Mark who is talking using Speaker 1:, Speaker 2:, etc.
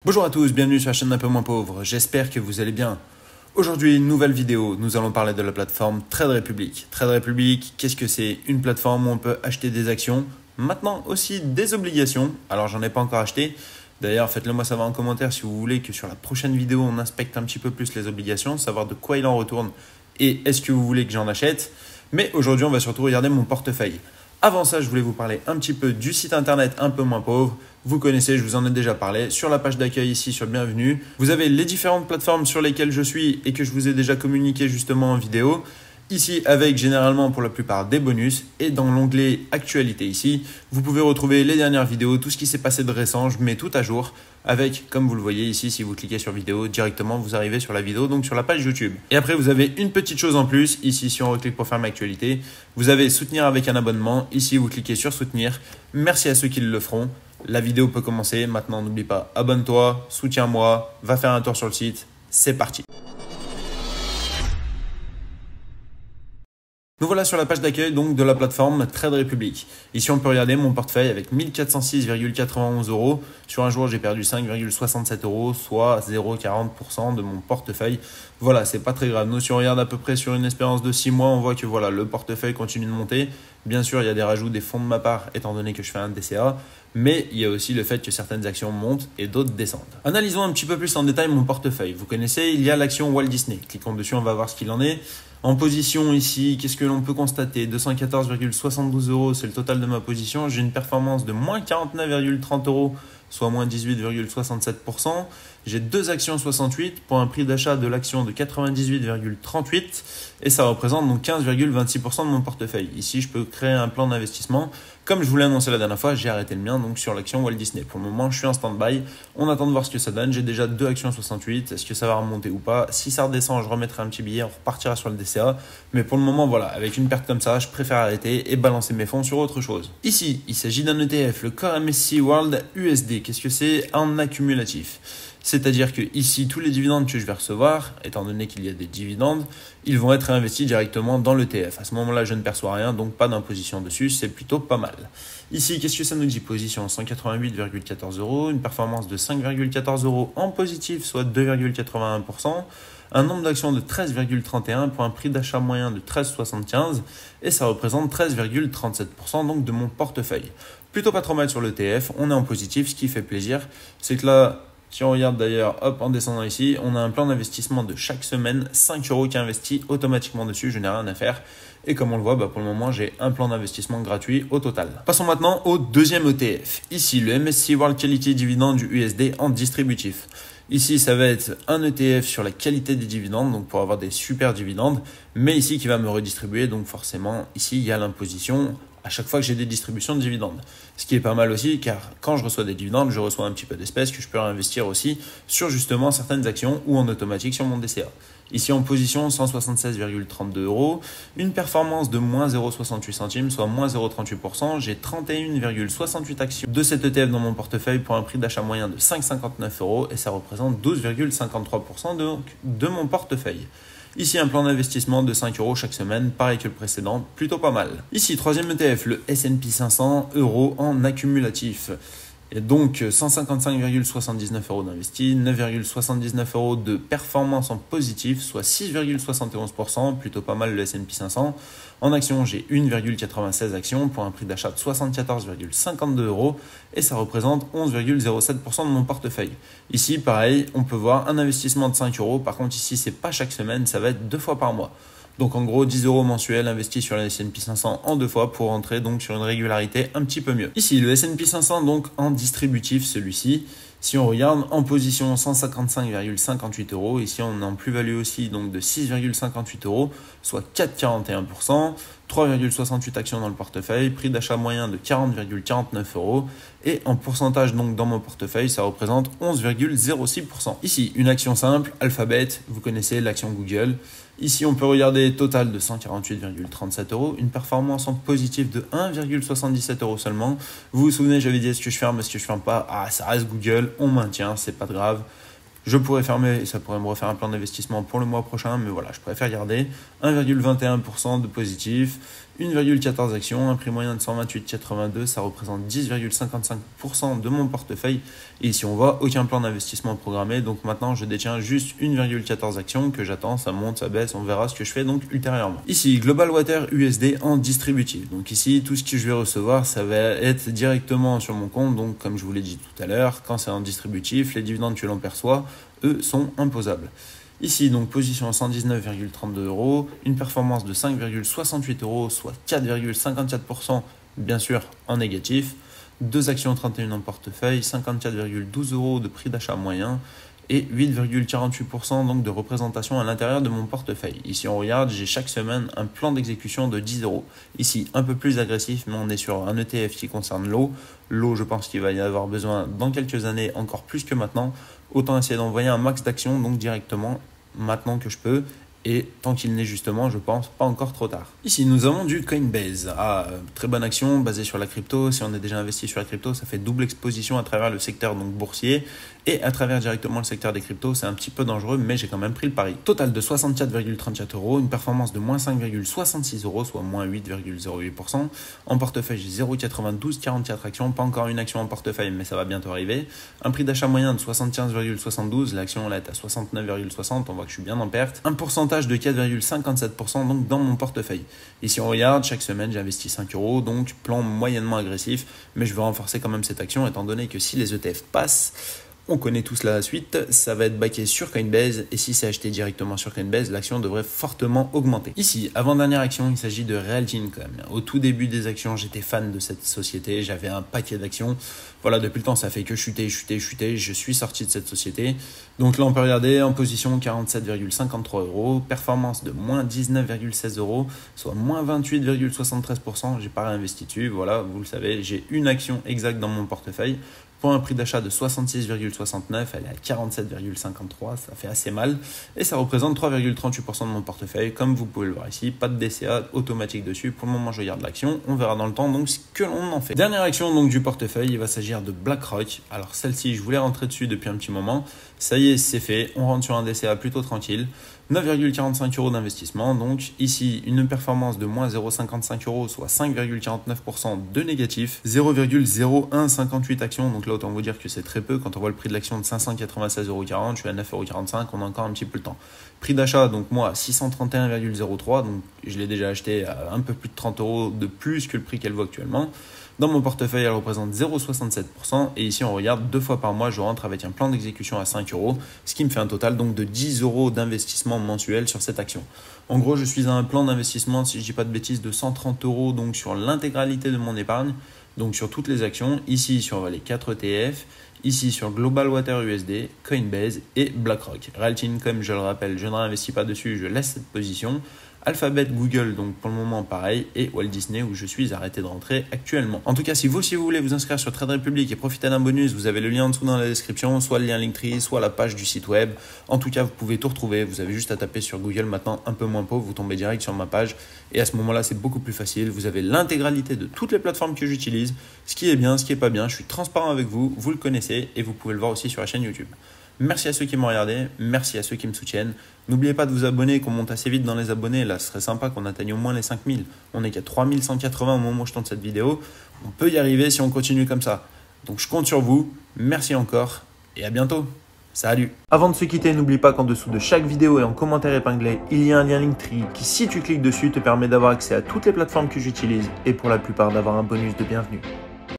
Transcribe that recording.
Speaker 1: Bonjour à tous, bienvenue sur la chaîne d'un peu moins pauvre, j'espère que vous allez bien. Aujourd'hui, une nouvelle vidéo, nous allons parler de la plateforme Trade Republic. Trade Republic, qu'est-ce que c'est? Une plateforme où on peut acheter des actions, maintenant aussi des obligations. Alors j'en ai pas encore acheté, d'ailleurs faites-le moi savoir en commentaire si vous voulez que sur la prochaine vidéo on inspecte un petit peu plus les obligations, savoir de quoi il en retourne et est-ce que vous voulez que j'en achète. Mais aujourd'hui on va surtout regarder mon portefeuille. Avant ça, je voulais vous parler un petit peu du site internet un peu moins pauvre. Vous connaissez, je vous en ai déjà parlé. Sur la page d'accueil ici sur Bienvenue, vous avez les différentes plateformes sur lesquelles je suis et que je vous ai déjà communiqué justement en vidéo. Ici, avec généralement pour la plupart des bonus. Et dans l'onglet Actualité ici, vous pouvez retrouver les dernières vidéos, tout ce qui s'est passé de récent. Je mets tout à jour avec, comme vous le voyez ici, si vous cliquez sur vidéo, directement vous arrivez sur la vidéo, donc sur la page YouTube. Et après, vous avez une petite chose en plus. Ici, si on reclique pour fermer Actualité, vous avez soutenir avec un abonnement. Ici, vous cliquez sur soutenir. Merci à ceux qui le feront. La vidéo peut commencer. Maintenant, n'oublie pas, abonne-toi, soutiens-moi, va faire un tour sur le site. C'est parti. Nous voilà sur la page d'accueil donc de la plateforme Trade Republic. Ici, on peut regarder mon portefeuille avec 1406,91 €. Sur un jour, j'ai perdu 5,67 €, soit 0,40% de mon portefeuille. Voilà, c'est pas très grave. Nous, si on regarde à peu près sur une espérance de 6 mois, on voit que voilà, le portefeuille continue de monter. Bien sûr, il y a des rajouts des fonds de ma part, étant donné que je fais un DCA. Mais il y a aussi le fait que certaines actions montent et d'autres descendent. Analysons un petit peu plus en détail mon portefeuille. Vous connaissez, il y a l'action Walt Disney. Cliquons dessus, on va voir ce qu'il en est. En position ici, qu'est-ce que l'on peut constater? 214,72 €, c'est le total de ma position. J'ai une performance de moins 49,30 €, soit moins 18,67%. J'ai deux actions 68 pour un prix d'achat de l'action de 98,38 et ça représente donc 15,26% de mon portefeuille. Ici, je peux créer un plan d'investissement. Comme je vous l'ai annoncé la dernière fois, j'ai arrêté le mien donc sur l'action Walt Disney. Pour le moment, je suis en stand-by. On attend de voir ce que ça donne. J'ai déjà deux actions 68. Est-ce que ça va remonter ou pas? Si ça redescend, je remettrai un petit billet, on repartira sur le DCA. Mais pour le moment, voilà, avec une perte comme ça, je préfère arrêter et balancer mes fonds sur autre chose. Ici, il s'agit d'un ETF, le Core MSCI World USD. Qu'est-ce que c'est? En accumulatif. C'est-à-dire que ici, tous les dividendes que je vais recevoir, étant donné qu'il y a des dividendes, ils vont être réinvestis directement dans l'ETF. À ce moment-là, je ne perçois rien, donc pas d'imposition dessus, c'est plutôt pas mal. Ici, qu'est-ce que ça nous dit? Position 188,14 €, une performance de 5,14 € en positif, soit 2,81%. Un nombre d'actions de 13,31 pour un prix d'achat moyen de 13,75 et ça représente 13,37% donc de mon portefeuille. Plutôt pas trop mal sur l'ETF, on est en positif, ce qui fait plaisir, c'est que là, si on regarde d'ailleurs, hop, en descendant ici, on a un plan d'investissement de chaque semaine, 5 € qui est investi automatiquement dessus, je n'ai rien à faire. Et comme on le voit, pour le moment, j'ai un plan d'investissement gratuit au total. Passons maintenant au deuxième ETF. Ici, le MSCI World Quality Dividend du USD en distributif. Ici, ça va être un ETF sur la qualité des dividendes, donc pour avoir des super dividendes, mais ici qui va me redistribuer, donc forcément, ici, il y a l'imposition à chaque fois que j'ai des distributions de dividendes. Ce qui est pas mal aussi, car quand je reçois des dividendes, je reçois un petit peu d'espèces que je peux réinvestir aussi sur justement certaines actions ou en automatique sur mon DCA. Ici en position 176,32 €, une performance de moins 0,68 centimes, soit moins 0,38%. J'ai 31,68 actions de cet ETF dans mon portefeuille pour un prix d'achat moyen de 5,59 € et ça représente 12,53% de mon portefeuille. Ici, un plan d'investissement de 5 € chaque semaine, pareil que le précédent, plutôt pas mal. Ici, troisième ETF, le S&P 500 € en accumulatif. Et donc 155,79 € d'investi, 9,79 € de performance en positif, soit 6,71%, plutôt pas mal le S&P 500. En action, j'ai 1,96 actions pour un prix d'achat de 74,52 € et ça représente 11,07% de mon portefeuille. Ici, pareil, on peut voir un investissement de 5 €. Par contre, ici, c'est pas chaque semaine, ça va être 2 fois par mois. Donc en gros 10 € mensuels investis sur le S&P 500 en 2 fois pour rentrer donc sur une régularité un petit peu mieux. Ici le S&P 500 donc en distributif celui-ci. Si on regarde en position 155,58 €, ici on est en plus-value aussi donc de 6,58 €, soit 4,41%, 3,68 actions dans le portefeuille, prix d'achat moyen de 40,49 € et en pourcentage donc dans mon portefeuille ça représente 11,06%. Ici une action simple, Alphabet, vous connaissez l'action Google. Ici, on peut regarder total de 148,37 €, une performance en positif de 1,77 € seulement. Vous vous souvenez, j'avais dit est-ce que je ferme, est-ce que je ferme pas? Ah, ça reste Google, on maintient, c'est pas grave. Je pourrais fermer et ça pourrait me refaire un plan d'investissement pour le mois prochain, mais voilà, je préfère garder 1,21% de positif. 1,14 actions, un prix moyen de 128,82, ça représente 10,55% de mon portefeuille. Et ici on voit aucun plan d'investissement programmé, donc maintenant je détiens juste 1,14 actions que j'attends, ça monte, ça baisse, on verra ce que je fais donc ultérieurement. Ici Global Water USD en distributif, donc ici tout ce que je vais recevoir ça va être directement sur mon compte, donc comme je vous l'ai dit tout à l'heure, quand c'est en distributif, les dividendes que l'on perçoit, eux sont imposables. Ici, donc, position à 119,32 €, une performance de 5,68 €, soit 4,54%, bien sûr, en négatif. 2 actions 31 en portefeuille, 54,12 € de prix d'achat moyen et 8,48% donc de représentation à l'intérieur de mon portefeuille. Ici, on regarde, j'ai chaque semaine un plan d'exécution de 10 €. Ici, un peu plus agressif, mais on est sur un ETF qui concerne l'eau. L'eau, je pense qu'il va y avoir besoin dans quelques années, encore plus que maintenant. Autant essayer d'envoyer un max d'actions donc directement maintenant que je peux, et tant qu'il n'est justement, je pense, pas encore trop tard. Ici, nous avons du Coinbase. Très bonne action basée sur la crypto. Si on est déjà investi sur la crypto, ça fait double exposition à travers le secteur donc boursier et à travers directement le secteur des cryptos. C'est un petit peu dangereux, mais j'ai quand même pris le pari. Total de 64,34 €, une performance de moins 5,66 €, soit moins 8,08%. En portefeuille, j'ai 0,9244 actions, pas encore une action en portefeuille, mais ça va bientôt arriver. Un prix d'achat moyen de 75,72, l'action là est à 69,60, on voit que je suis bien en perte. Un pourcentage de 4,57% donc dans mon portefeuille. Ici on regarde, chaque semaine j'investis 5 €, donc plan moyennement agressif, mais je veux renforcer quand même cette action étant donné que si les ETF passent, on connaît tous la suite, ça va être backé sur Coinbase et si c'est acheté directement sur Coinbase, l'action devrait fortement augmenter. Ici, avant-dernière action, il s'agit de Realty Income. Au tout début des actions, j'étais fan de cette société, j'avais un paquet d'actions. Voilà, depuis le temps, ça fait que chuter, je suis sorti de cette société. Donc là, on peut regarder en position 47,53 €, performance de moins 19,16 €, soit moins 28,73%. J'ai pas réinvesti dessus, voilà, vous le savez, j'ai une action exacte dans mon portefeuille. Pour un prix d'achat de 66,69, elle est à 47,53, ça fait assez mal. Et ça représente 3,38% de mon portefeuille. Comme vous pouvez le voir ici, pas de DCA automatique dessus. Pour le moment, je garde l'action. On verra dans le temps donc ce que l'on en fait. Dernière action donc du portefeuille, il va s'agir de BlackRock. Alors celle-ci, je voulais rentrer dessus depuis un petit moment. Ça y est, c'est fait. On rentre sur un DCA plutôt tranquille. 9,45 € d'investissement. Donc ici, une performance de moins 0,55 €, soit 5,49% de négatif. 0,0158 actions. Donc là, autant vous dire que c'est très peu. Quand on voit le prix de l'action de 596,40 €, je suis à 9,45 €, on a encore un petit peu le temps. Prix d'achat, donc moi, 631,03 €. Donc je l'ai déjà acheté à un peu plus de 30 € de plus que le prix qu'elle vaut actuellement. Dans mon portefeuille, elle représente 0,67%. Et ici, on regarde 2 fois par mois, je rentre avec un plan d'exécution à 5 €, ce qui me fait un total donc de 10 € d'investissement mensuel sur cette action. En gros, je suis à un plan d'investissement, si je ne dis pas de bêtises, de 130 € donc sur l'intégralité de mon épargne, donc sur toutes les actions. Ici, sur les 4 ETF. Ici, sur Global Water USD, Coinbase et BlackRock. Realty Income, je le rappelle, je ne réinvestis pas dessus, je laisse cette position. Alphabet, Google, donc pour le moment pareil, et Walt Disney où je suis arrêté de rentrer actuellement. En tout cas, si vous voulez vous inscrire sur Trade Republic et profiter d'un bonus, vous avez le lien en dessous dans la description, soit le lien Linktree, soit la page du site web. En tout cas, vous pouvez tout retrouver, vous avez juste à taper sur Google maintenant un peu moins pauvre, vous tombez direct sur ma page et à ce moment-là, c'est beaucoup plus facile. Vous avez l'intégralité de toutes les plateformes que j'utilise, ce qui est bien, ce qui est pas bien, je suis transparent avec vous, vous le connaissez et vous pouvez le voir aussi sur la chaîne YouTube. Merci à ceux qui m'ont regardé, merci à ceux qui me soutiennent. N'oubliez pas de vous abonner, qu'on monte assez vite dans les abonnés. Là, ce serait sympa qu'on atteigne au moins les 5000. On est qu'à 3180 au moment où je tourne cette vidéo. On peut y arriver si on continue comme ça. Donc je compte sur vous. Merci encore et à bientôt. Salut! Avant de se quitter, n'oublie pas qu'en dessous de chaque vidéo et en commentaire épinglé, il y a un lien Linktree qui, si tu cliques dessus, te permet d'avoir accès à toutes les plateformes que j'utilise et pour la plupart d'avoir un bonus de bienvenue.